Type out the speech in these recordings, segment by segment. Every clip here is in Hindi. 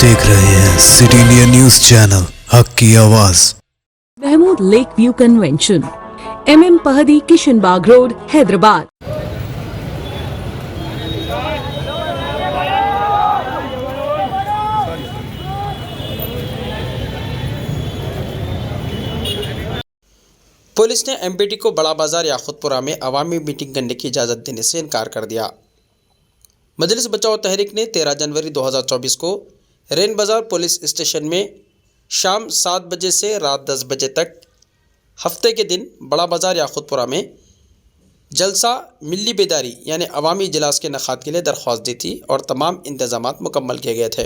देख रहे हैं सिटी इंडिया न्यूज चैनल, हक की आवाज। Mahmood lake view convention, MM Pahadi, Kishanbagh road, Hyderabad. Police ने MPT को बड़ा बाजार याकुतपुरा में अवामी मीटिंग करने की इजाज़त देने से इनकार कर दिया। मजलिस बचाओ तहरीक ने 13 जनवरी 2024 को रेन बाज़ार पुलिस स्टेशन में शाम 7 बजे से रात 10 बजे तक हफ्ते के दिन बड़ा बाज़ार याकुतपुरा में जलसा मिली बेदारी यानी अवामी इजलास के इनेकाद के लिए दरख्वास्त दी थी और तमाम इंतजामात मुकम्मल किए गए थे।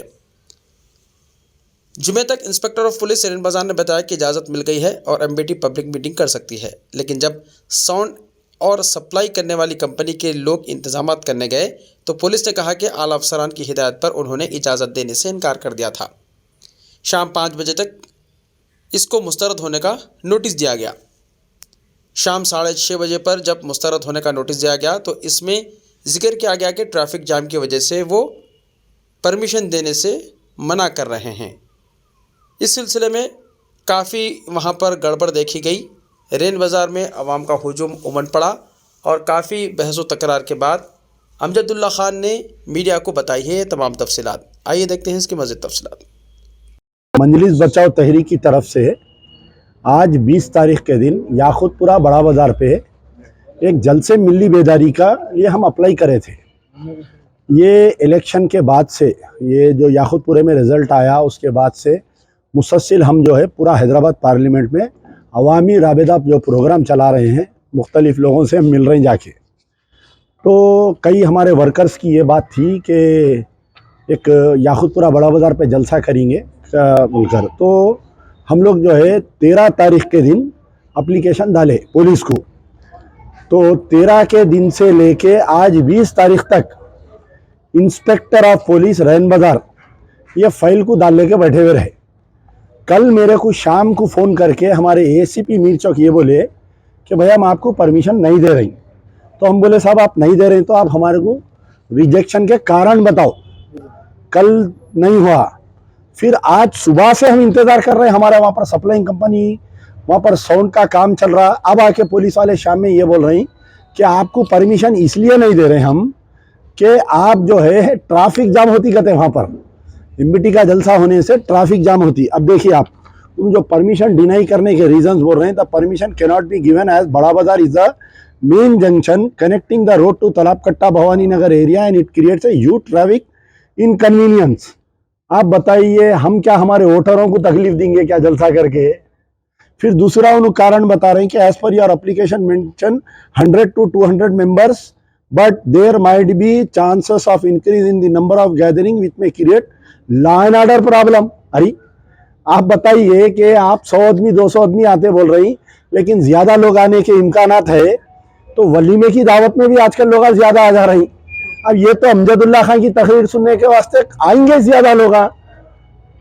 जुमे तक इंस्पेक्टर ऑफ पुलिस रेन बाज़ार ने बताया कि इजाज़त मिल गई है और MPT पब्लिक मीटिंग कर सकती है, लेकिन जब साउंड और सप्लाई करने वाली कंपनी के लोग इंतजामात करने गए तो पुलिस ने कहा कि आला अफसरान की हिदायत पर उन्होंने इजाज़त देने से इनकार कर दिया था। शाम 5 बजे तक इसको मुस्तरद होने का नोटिस दिया गया। शाम 6:30 बजे पर जब मुस्तरद होने का नोटिस दिया गया तो इसमें जिक्र किया गया कि ट्रैफिक जाम की वजह से वो परमिशन देने से मना कर रहे हैं। इस सिलसिले में काफ़ी वहाँ पर गड़बड़ देखी गई। रेन बाज़ार में अवाम का हुजूम उमड़ पड़ा और काफ़ी बहस व तकरार के बाद अमजदुल्ला खान ने मीडिया को बताई है ये तमाम तफसीलात। आइए देखते हैं इसकी मज़ीद तफसीलात। मजलिस बचाओ तहरीक की तरफ से आज 20 तारीख के दिन याकुतपुरा बड़ा बाज़ार पे एक जलसे मिली बेदारी का लिए हम अप्लाई करे थे। ये इलेक्शन के बाद से, ये जो याकुतपुरे में रिज़ल्ट आया उसके बाद से मुसलसल हम जो है पूरा हैदराबाद पार्लियामेंट में अवामी राबेता जो प्रोग्राम चला रहे हैं, मुख्तलिफ़ लोगों से हम मिल रहे हैं जाके। तो कई हमारे वर्कर्स की ये बात थी कि एक याकुतपुरा बड़ा बाज़ार पे जलसा करेंगे बोलकर, तो हम लोग जो है 13 तारीख के दिन एप्लीकेशन डाले पुलिस को। तो 13 के दिन से लेके आज 20 तारीख तक इंस्पेक्टर ऑफ पुलिस रेन बाज़ार ये फाइल को डाल लेके बैठे हुए रहे। कल मेरे को शाम को फ़ोन करके हमारे ACP मीर चौक ये बोले कि भैया हम आपको परमिशन नहीं दे रही। तो हम बोले साहब आप नहीं दे रहे तो आप हमारे को रिजेक्शन के कारण बताओ। कल नहीं हुआ, फिर आज सुबह से हम इंतज़ार कर रहे हैं। हमारा वहाँ पर सप्लाइंग कंपनी, वहाँ पर साउंड का काम चल रहा। अब आके पुलिस वाले शाम में ये बोल रही कि आपको परमिशन इसलिए नहीं दे रहे हम कि आप जो है ट्रैफिक जाम होती कहते हैं, वहाँ पर MPT का जलसा होने से ट्रैफिक जाम होती। अब देखिए आप तुम जो परमिशन डिनाई करने के रीजंस बोल रहे हैं, the permission can not be given as Bada Bazaar is the main junction connecting the road to Talabkatta Bhavani Nagar area and it creates a huge traffic inconvenience. आप बताइए हम क्या हमारे वोटरों को तकलीफ देंगे क्या जलसा करके? फिर दूसरा उन्होंने कारण बता रहे हैं कि as per your application mention 100 to 200 members but there might be chances of increase in the number of gathering which में create law and order problem. अरे आप बताइए कि आप 100 आदमी 200 आदमी आते बोल रही, लेकिन ज़्यादा लोग आने के इम्कानात है तो वलीमे की दावत में भी आजकल लोग ज़्यादा आ जा रही। अब ये तो अमजदुल्ला खान की तकरीर सुनने के वास्ते आएंगे ज़्यादा लोग,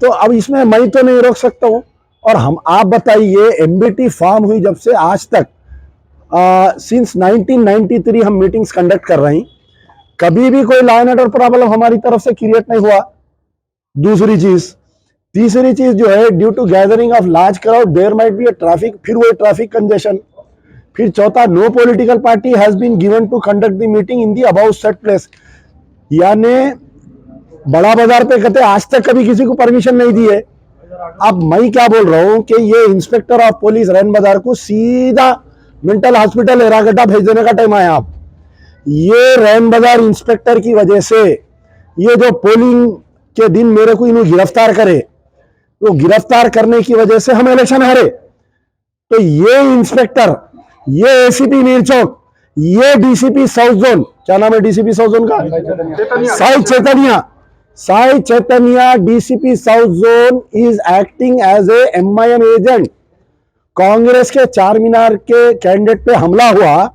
तो अब इसमें मैं तो नहीं रोक सकता हूँ। और हम आप बताइए MPT फॉर्म हुई जब से आज तक सिंस 1993 हम मीटिंग्स कंडक्ट कर रहे हैं, कभी भी कोई लॉ एंड ऑर्डर प्रॉब्लम हमारी तरफ से क्रिएट नहीं हुआ। दूसरी चीज, तीसरी चीज जो है due to gathering of large crowd there might be a traffic, फिर वो ट्रैफिक कंजेशन। फिर चौथा, no political party has been given to conduct the meeting in the about set place. यानी बड़ा बाजार पे कहते आज तक कभी किसी को परमिशन नहीं दी है। अब मैं क्या बोल रहा हूं कि ये इंस्पेक्टर ऑफ पुलिस रेन बाजार को सीधा मेंटल हॉस्पिटल एरागड्डा भेज देने का टाइम आया। आप ये रेन बाजार इंस्पेक्टर की वजह से ये जो पोलिंग के दिन मेरे को इन्हें गिरफ्तार करे, तो गिरफ्तार करने की वजह से हम इलेक्शन हारे। तो ये इंस्पेक्टर, ये ACP मीर चौक, ये DCP साउथ जोन, क्या नाम है DCP साउथ जोन का? Sai Chaitanya DCP south zone is acting as a MIM agent. Congress के चार मीनार के कैंडिडेट पे हमला हुआ,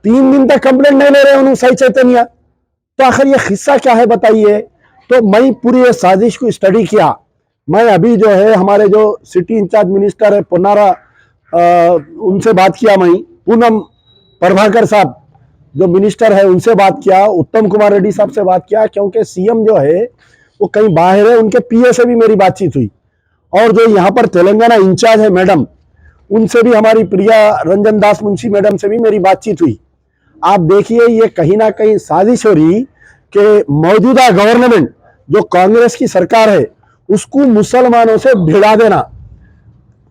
3 दिन तक कंप्लेंट नहीं ले रहे उन्होंने साई चैतन्या। तो आखिर ये किस्सा क्या है बताइए? तो मैं पूरी ये साजिश को स्टडी किया। मैं अभी जो है हमारे जो सिटी इंचार्ज मिनिस्टर है पुनारा, उनसे बात किया। मैं पूनम प्रभाकर साहब जो मिनिस्टर है उनसे बात किया, उत्तम कुमार रेड्डी साहब से बात किया, क्योंकि CM जो है वो कहीं बाहर है, उनके पीए से भी मेरी बातचीत हुई, और जो यहाँ पर तेलंगाना इंचार्ज है मैडम, उनसे भी, हमारी प्रिया रंजन दास मुंशी मैडम से भी मेरी बातचीत हुई। आप देखिए ये कहीं ना कहीं साजिश हो रही कि मौजूदा गवर्नमेंट जो कांग्रेस की सरकार है उसको मुसलमानों से भिड़ा देना।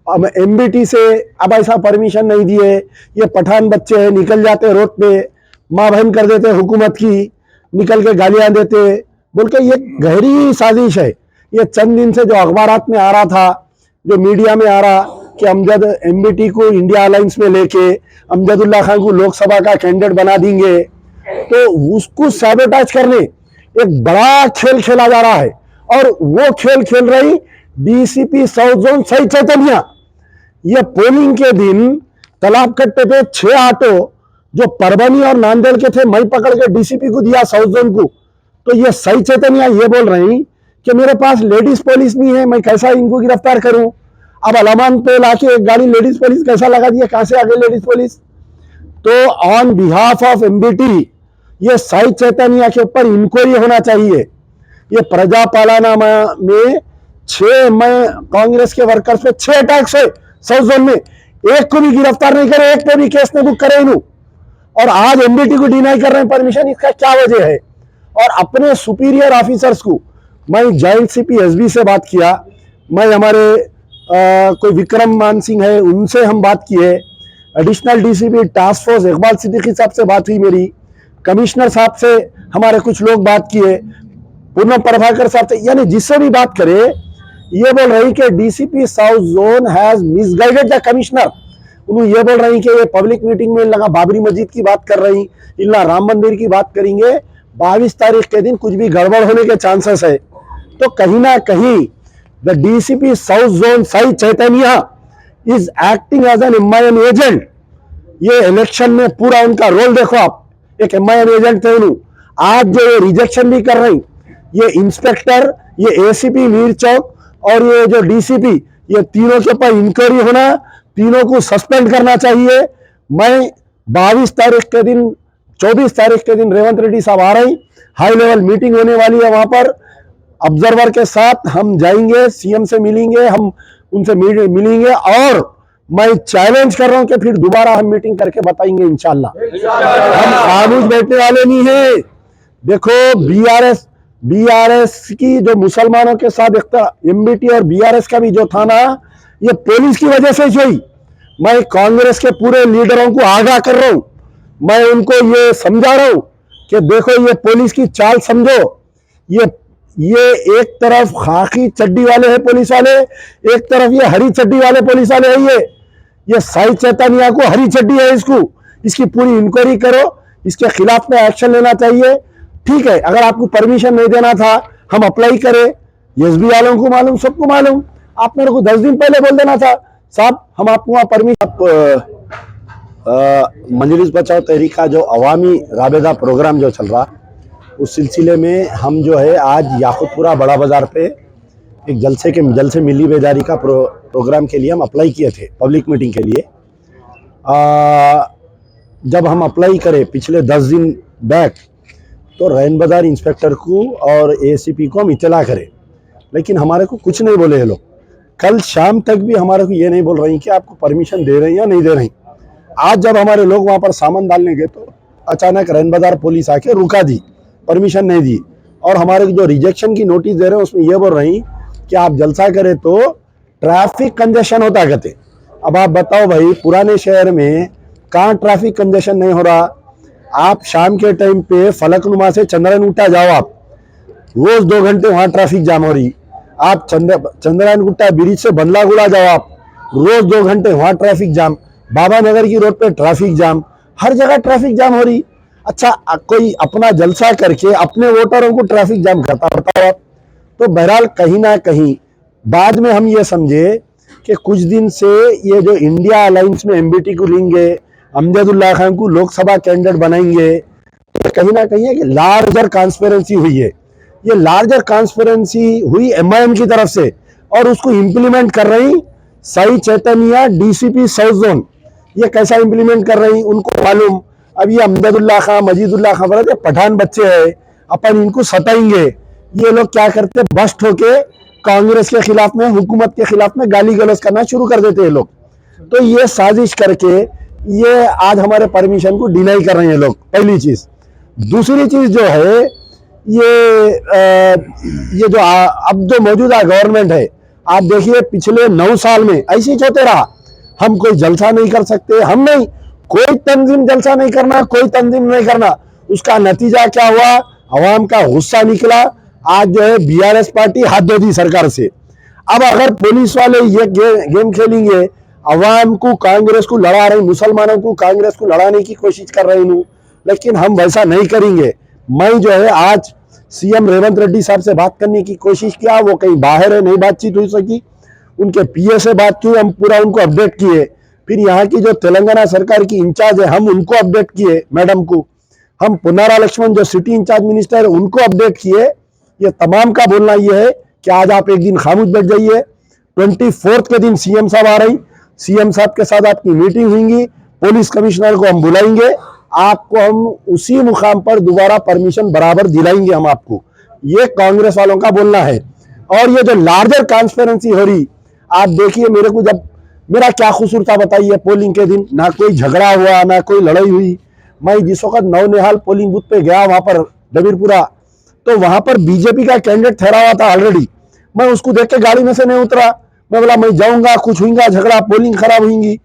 अब एमबीटी से अब ऐसा परमिशन नहीं दिए, ये पठान बच्चे हैं, निकल जाते रोड पे, माँ बहन कर देते हुकूमत की, निकल के गालियां देते, बोल के ये गहरी साजिश है। ये चंद दिन से जो अखबारात में आ रहा था, जो मीडिया में आ रहा कि अमजद एमबीटी को इंडिया अलायंस में लेके अमजदुल्ला खान को लोकसभा का कैंडिडेट बना देंगे, तो उसको सैबोटाइज करने एक बड़ा खेल खेला जा रहा है। और वो खेल खेल रही डीसीपी साउथ जोन सही चैतन्या। ये पोलिंग के दिन तालाब कट्टे पे 6 ऑटो जो परभनी और नांदेड़ के थे, मैं पकड़ के डीसीपी को दिया साउथ जोन को। तो ये सही चैतन्या ये बोल रही कि मेरे पास लेडीज पुलिस नहीं है, मैं कैसा इनको गिरफ्तार करूं। अब अलामान पे लाके एक गाड़ी लेडीज पुलिस कैसा लगा दिया, कहां से आ गई लेडीज पुलिस। तो ऑन बिहाफ ऑफ एमबीटी ये सही चैतन्या के ऊपर इंक्वायरी होना चाहिए। ये प्रजा पालना में 6 कांग्रेस के वर्कर्स पे 6 अटैक्स है साउथ जोन में, एक को भी गिरफ्तार नहीं करे, एक पे भी केस नहीं बुक करे इन्हों, और आज एमबीटी को डिनाई कर रहे हैं परमिशन। इसका क्या वजह है। और अपने सुपीरियर ऑफिसर्स को, मैं जॉइंट सीपी एसबी से बात किया, मैं हमारे कोई विक्रम मान सिंह है उनसे हम बात किए, additional DCP task force Iqbal Siddiqui साहब से बात हुई मेरी, कमिश्नर साहब से हमारे कुछ लोग बात किए, पूर्णम प्रभाकर साहब से, यानी जिससे भी बात करे ये बोल रही कि DCP south zone has misguided the commissioner. उन्होंने ये बोल रही कि ये पब्लिक मीटिंग में लगा बाबरी मस्जिद की बात कर रही, इल्ला राम मंदिर की बात करेंगे, 22 तारीख के दिन कुछ भी गड़बड़ होने के चांसेस है। तो कहीं ना कहीं the DCP south zone Sai Chaitanya is acting as an MIM agent. ये इलेक्शन में पूरा उनका रोल देखो आप, एक एमआईएम एजेंट थे उन्होंने। आज जो ये रिजेक्शन भी कर रही, ये इंस्पेक्टर, ये एसीपी मीर चौक और ये जो डीसीपी, ये तीनों के ऊपर इंक्वायरी होना, तीनों को सस्पेंड करना चाहिए। मैं 22 तारीख के दिन, 24 तारीख के दिन रेवंत रेड्डी साहब आ रही, हाई लेवल मीटिंग होने वाली है, वहां पर ऑब्जर्वर के साथ हम जाएंगे, सीएम से मिलेंगे, हम उनसे मिलेंगे, और मैं चैलेंज कर रहा हूं कि फिर दोबारा हम मीटिंग करके बताएंगे इंशाल्लाह। हम खामोश बैठने वाले नहीं है। देखो बीआरएस की जो मुसलमानों के साथ एमबीटी और बीआरएस का भी जो था ना, ये पुलिस की वजह से हुई। मैं कांग्रेस के पूरे लीडरों को आगाह कर रहा हूं, मैं उनको ये समझा रहा हूं कि देखो ये पुलिस की चाल समझो। ये एक तरफ खाकी चड्डी वाले हैं पुलिस वाले, एक तरफ ये हरी चड्डी वाले पुलिस वाले हैं। ये साई चैतन्या को हरी चड्डी है, इसकी पूरी इंक्वायरी करो, इसके खिलाफ में एक्शन लेना चाहिए। ठीक है, अगर आपको परमिशन नहीं देना था हम अप्लाई करें, एसबी वालों को मालूम, सबको मालूम, आप मेरे को 10 दिन पहले बोल देना था साहब हम आपको वहां परमिशन। मजलिस बचाओ तहरीक का जो अवामी राबेदा प्रोग्राम जो चल रहा, उस सिलसिले में हम जो है आज याकुतपुरा बड़ा बाजार पे एक जलसे मिली बेदारी का प्रोग्राम के लिए हम अप्लाई किए थे, पब्लिक मीटिंग के लिए। जब हम अप्लाई करें पिछले 10 दिन बैक, तो रैन बाजार इंस्पेक्टर को और एसीपी को हम इत्तला करें, लेकिन हमारे को कुछ नहीं बोले ये लोग। कल शाम तक भी हमारे को ये नहीं बोल रही कि आपको परमिशन दे रहे हैं या नहीं दे रही। आज जब हमारे लोग वहाँ पर सामान डालने गए तो अचानक रैन बाजार पुलिस आके रुका दी, परमिशन नहीं दी, और हमारे जो रिजेक्शन की नोटिस दे रहे हैं उसमें ये बोल रही कि आप जलसा करें तो ट्रैफिक कंजेशन होता कहते। अब आप बताओ भाई, पुराने शहर में कहाँ ट्रैफिक कंजेशन नहीं हो रहा। आप शाम के टाइम पे फलकनुमा से चंद्रयान गुट्टा जाओ, आप रोज 2 घंटे वहाँ ट्रैफिक जाम हो रही। आप चंद्रयान गुट्टा ब्रिज से बंदलागुड़ा जाओ, आप रोज 2 घंटे वहाँ ट्रैफिक जाम। बाबा नगर की रोड पे ट्रैफिक जाम, हर जगह ट्रैफिक जाम हो रही। अच्छा, कोई अपना जलसा करके अपने वोटरों को ट्रैफिक जाम करता, बताओ आप। तो बहरहाल कहीं ना कहीं बाद में हम ये समझे कि कुछ दिन से ये जो इंडिया अलायंस में एमबीटी को लेंगे, अमजदुल्ला खान को लोकसभा कैंडिडेट बनाएंगे, तो कहीं ना कहीं एक लार्जर कॉन्स्पिरेंसी हुई है। ये लार्जर कॉन्स्पिरेंसी हुई एमआईएम की तरफ से, और उसको इम्प्लीमेंट कर रही Sai Chaitanya DCP south zone. ये कैसा इम्प्लीमेंट कर रही उनको मालूम। अब ये अमजदुल्ला खान, मजीदुल्ला खान बोला पठान बच्चे हैं, अपन इनको सताएंगे, ये लोग क्या करते, बस्ट होके कांग्रेस के खिलाफ में, हुकूमत के खिलाफ में गाली गलौज करना शुरू कर देते हैं लोग। तो ये साजिश करके ये आज हमारे परमिशन को डिनाई कर रहे हैं लोग, पहली चीज। दूसरी चीज जो है, ये जो अब जो मौजूदा गवर्नमेंट है, आप देखिए पिछले 9 साल में ऐसे ही होते रहा। हम कोई जलसा नहीं कर सकते, हम नहीं, कोई तंजीम जलसा नहीं करना, कोई तंजीम नहीं करना। उसका नतीजा क्या हुआ, अवाम का गुस्सा निकला। आज जो है बीआरएस पार्टी हाथ धो दी सरकार से। अब अगर पुलिस वाले ये गेम खेलेंगे, अवाम को कांग्रेस को लड़ा रहे, मुसलमानों को कांग्रेस को लड़ाने की कोशिश कर रहे हैं, लेकिन हम वैसा नहीं करेंगे। मैं जो है आज सीएम रेवंत रेड्डी साहब से बात करने की कोशिश किया, वो कहीं बाहर है, नहीं बातचीत हो सकी। उनके पीए से बात की, हम पूरा उनको अपडेट किए। फिर यहाँ की जो तेलंगाना सरकार की इंचार्ज है, हम उनको अपडेट किए, मैडम को। हम पुनारा लक्ष्मण जो सिटी इंचार्ज मिनिस्टर है, उनको अपडेट किए। ये तमाम का बोलना ये है कि आज आप एक दिन खामोश बैठ जाइए। 24 के दिन सीएम साहब आ रही, सीएम साहब के साथ आपकी मीटिंग होगी, पुलिस कमिश्नर को हम बुलाएंगे, आपको हम उसी मुकाम पर दोबारा परमिशन बराबर दिलाएंगे हम आपको। ये कांग्रेस वालों का बोलना है। और ये जो लार्जर ट्रांसपेरेंसी हो रही, आप देखिए, मेरे को जब मेरा क्या कसूर था बताइए, पोलिंग के दिन ना कोई झगड़ा हुआ, ना कोई लड़ाई हुई। मैं जिस वक्त नौनिहाल पोलिंग बूथ पे गया, वहां पर डबीरपुरा, तो वहां पर बीजेपी का कैंडिडेट ठहरा हुआ था ऑलरेडी। मैं उसको देख के गाड़ी में से नहीं उतरा। मैं बोला मैं जाऊंगा, कुछ होगा झगड़ा, पोलिंग खराब होगी।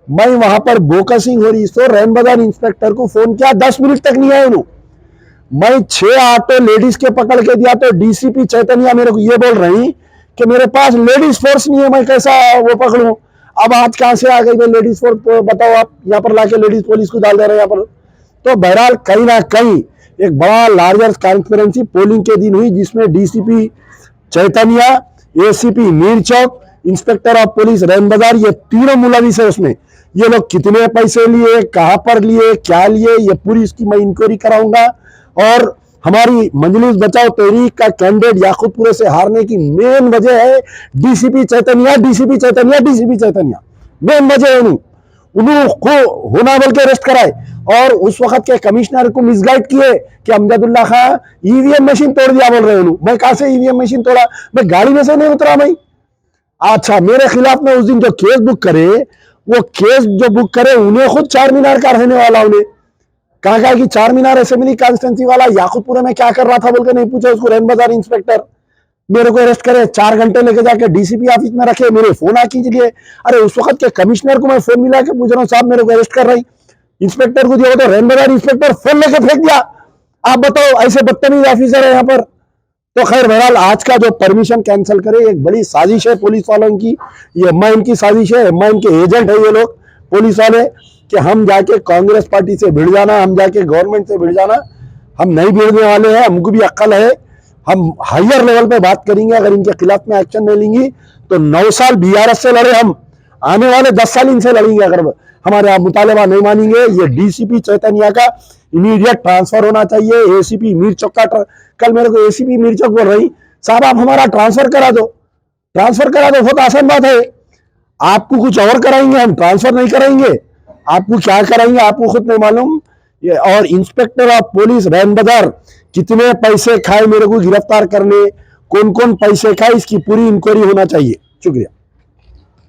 मैं वहां पर बोकसिंग हो रही, तो रैन बाजार इंस्पेक्टर को फोन किया, 10 मिनट तक नहीं आए उन्होंने। मैं 6 ऑटो लेडीज के पकड़ के दिया, तो डीसीपी चैतन्या मेरे को ये बोल रही कि मेरे पास लेडीज फोर्स नहीं है, मैं कैसा वो पकड़ूं। अब आज कहां से आ गई भाई लेडीज फोर्स, बताओ आप। यहाँ पर लाके लेडीज पुलिस को डाल दे रहे हैं यहाँ पर। तो बहरहाल कहीं ना कहीं एक बड़ा लार्जर ट्रांसपेरेंसी पोलिंग के दिन हुई, जिसमें DCP Chaitanya, ACP Mir Chowk, inspector of police Rain Bazaar, ये तीनों मुलविस है उसमें। ये लोग कितने पैसे लिए, कहां पर लिए, क्या लिए, ये पूरी इसकी मैं इंक्वायरी कराऊंगा। और हमारी मजलिस बचाओ तहरीक का कैंडिडेट याकूबपुरे से हारने की मेन वजह है DCP Chaitanya, DCP Chaitanya, DCP Chaitanya. Main वजह है उनको होना बोल के अरेस्ट कराए, और उस वक्त के कमिश्नर को मिसगाइड किए कि अमजदुल्ला खां ईवीएम मशीन तोड़ दिया बोल रहे हैं। मैं कहां से ईवीएम मशीन तोड़ा, मैं गाड़ी में से नहीं उतरा मैं। अच्छा, मेरे खिलाफ में उस दिन जो केस बुक करे, वो केस जो बुक करे उन्हें खुद चार मीनार का रहने वाला उन्हें कहा कि चार मीनार असेंबली कॉन्स्टिट्यूंसी वाला याकूबपुरे में क्या कर रहा था बोल के नहीं पूछा उसको। रैन बाजार इंस्पेक्टर मेरे को अरेस्ट करे, 4 घंटे लेके जाके डीसीपी ऑफिस में रखे, मेरे फोन आ कीजिए। अरे उस वक्त के कमिश्नर को मैं फोन मिला के पूछ रहा हूँ, साहब मेरे को अरेस्ट कर रही। इंस्पेक्टर को दिया तो रैन बाजार इंस्पेक्टर फोन लेके फेंक दिया। आप बताओ, ऐसे बदतमीज ऑफिसर है यहाँ पर। तो खैर बहरहाल आज का जो परमिशन कैंसिल करे, एक बड़ी साजिश है पुलिस वालों की। ये एमआईएम की साजिश है, एमआईएम के एजेंट है ये लोग पुलिस वाले, कि हम जाके कांग्रेस पार्टी से भिड़ जाना, हम जाके गवर्नमेंट से भिड़ जाना। हम नहीं भिड़ने वाले हैं, हमको भी अक्ल है। हम हायर लेवल पे बात करेंगे। अगर इनके खिलाफ में एक्शन नहीं लेंगी तो 9 साल बीआरएस से लड़े हम, आने वाले 10 साल इनसे लड़ेंगे अगर हमारे आप मुतालबा नहीं मानेंगे। ये डीसीपी चैतन्या का इमीडिएट ट्रांसफर होना चाहिए। एसीपी मीर चौक का कल मेरे को एसीपी मीर चौक बोल रही, साहब आप हमारा ट्रांसफर करा दो। ट्रांसफर करा दो, बहुत आसान बात है। आपको कुछ और कराएंगे, हम ट्रांसफर नहीं कराएंगे। आपको क्या कराएंगे आपको खुद नहीं मालूम। ये और इंस्पेक्टर ऑफ पुलिस रैन बाजार कितने पैसे खाए मेरे को गिरफ्तार करने, कौन कौन पैसे खाए, इसकी पूरी इंक्वायरी होना चाहिए। शुक्रिया।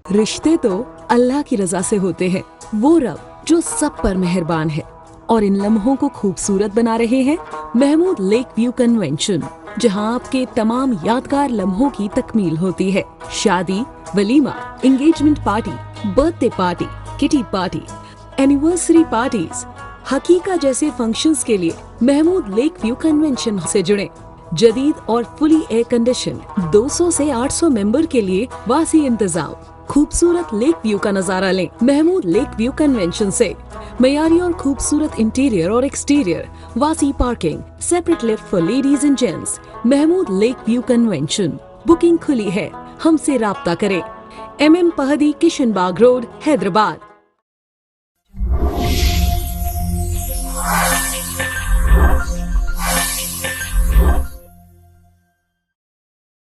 रिश्ते तो अल्लाह की रजा से होते हैं, वो रब जो सब पर मेहरबान है। और इन लम्हों को खूबसूरत बना रहे हैं महमूद लेक व्यू कन्वेंशन, जहां आपके तमाम यादगार लम्हों की तकमील होती है। शादी, वलीमा, engagement party, birthday party, kitty party, anniversary parties, हकीका जैसे फंक्शंस के लिए महमूद लेक व्यू कन्वेंशन से जुड़े। जदीद और फुली एयर कंडीशन 200 से 800 मेंबर के लिए वासी इंतजाम। खूबसूरत लेक व्यू का नजारा लें महमूद लेक व्यू कन्वेंशन से। मयारी और खूबसूरत इंटीरियर और एक्सटीरियर, वासी parking, separate lift for ladies and gents. Mahmood lake view convention, booking खुली है, हमसे राब्ता करें। MM Pahadi, Kishan Bagh road, Hyderabad.